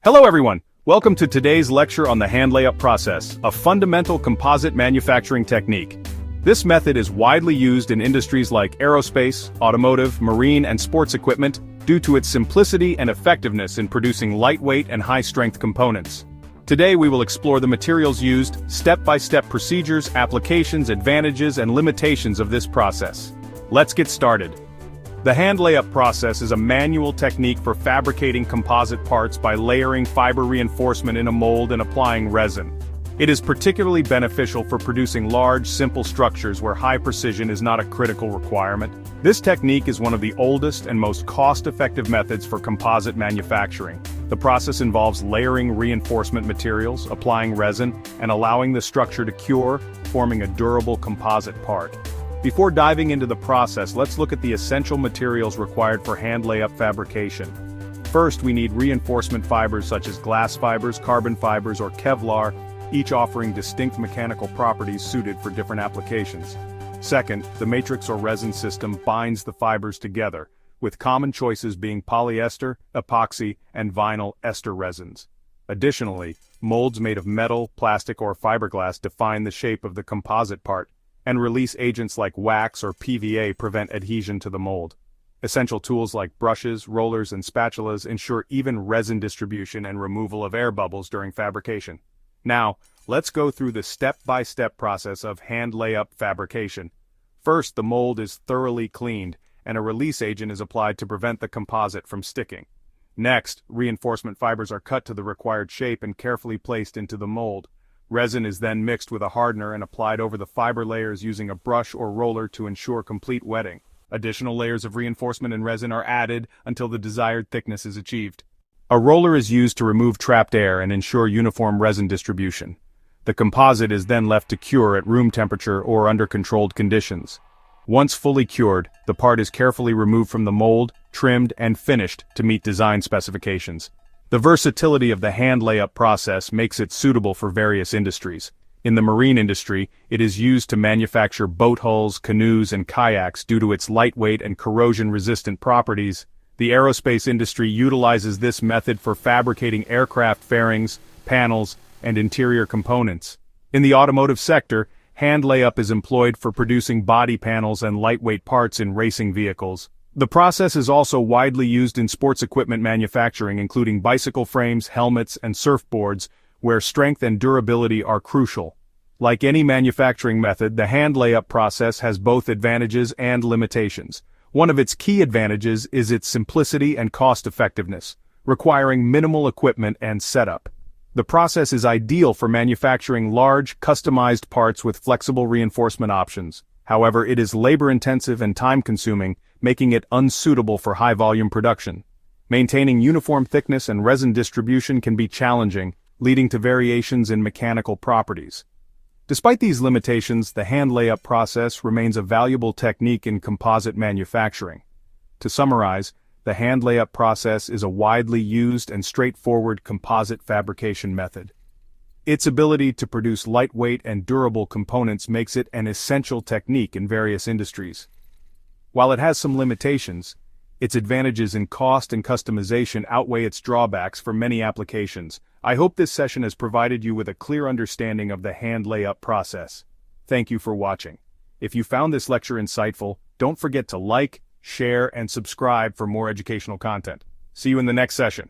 Hello everyone, welcome to today's lecture on the hand-layup process, a fundamental composite manufacturing technique. This method is widely used in industries like aerospace, automotive, marine and sports equipment due to its simplicity and effectiveness in producing lightweight and high-strength components. Today we will explore the materials used, step-by-step procedures, applications, advantages and limitations of this process. Let's get started. The hand-layup process is a manual technique for fabricating composite parts by layering fiber reinforcement in a mold and applying resin. It is particularly beneficial for producing large, simple structures where high precision is not a critical requirement. This technique is one of the oldest and most cost-effective methods for composite manufacturing. The process involves layering reinforcement materials, applying resin, and allowing the structure to cure, forming a durable composite part. Before diving into the process, let's look at the essential materials required for hand-layup fabrication. First, we need reinforcement fibers such as glass fibers, carbon fibers, or Kevlar, each offering distinct mechanical properties suited for different applications. Second, the matrix or resin system binds the fibers together, with common choices being polyester, epoxy, and vinyl ester resins. Additionally, molds made of metal, plastic, or fiberglass define the shape of the composite part, and release agents like wax or PVA prevent adhesion to the mold. Essential tools like brushes, rollers, and spatulas ensure even resin distribution and removal of air bubbles during fabrication. Now, let's go through the step-by-step process of hand-layup fabrication. First, the mold is thoroughly cleaned, and a release agent is applied to prevent the composite from sticking. Next, reinforcement fibers are cut to the required shape and carefully placed into the mold. Resin is then mixed with a hardener and applied over the fiber layers using a brush or roller to ensure complete wetting. Additional layers of reinforcement and resin are added until the desired thickness is achieved. A roller is used to remove trapped air and ensure uniform resin distribution. The composite is then left to cure at room temperature or under controlled conditions. Once fully cured, the part is carefully removed from the mold, trimmed, and finished to meet design specifications. The versatility of the hand-layup process makes it suitable for various industries. In the marine industry, it is used to manufacture boat hulls, canoes, and kayaks due to its lightweight and corrosion-resistant properties. The aerospace industry utilizes this method for fabricating aircraft fairings, panels, and interior components. In the automotive sector, hand-layup is employed for producing body panels and lightweight parts in racing vehicles. The process is also widely used in sports equipment manufacturing, including bicycle frames, helmets, and surfboards, where strength and durability are crucial. Like any manufacturing method, the hand-layup process has both advantages and limitations. One of its key advantages is its simplicity and cost-effectiveness, requiring minimal equipment and setup. The process is ideal for manufacturing large, customized parts with flexible reinforcement options. However, it is labor-intensive and time-consuming, making it unsuitable for high-volume production. Maintaining uniform thickness and resin distribution can be challenging, leading to variations in mechanical properties. Despite these limitations, the hand-layup process remains a valuable technique in composite manufacturing. To summarize, the hand-layup process is a widely used and straightforward composite fabrication method. Its ability to produce lightweight and durable components makes it an essential technique in various industries. While it has some limitations, its advantages in cost and customization outweigh its drawbacks for many applications. I hope this session has provided you with a clear understanding of the hand-layup process. Thank you for watching. If you found this lecture insightful, don't forget to like, share, and subscribe for more educational content. See you in the next session.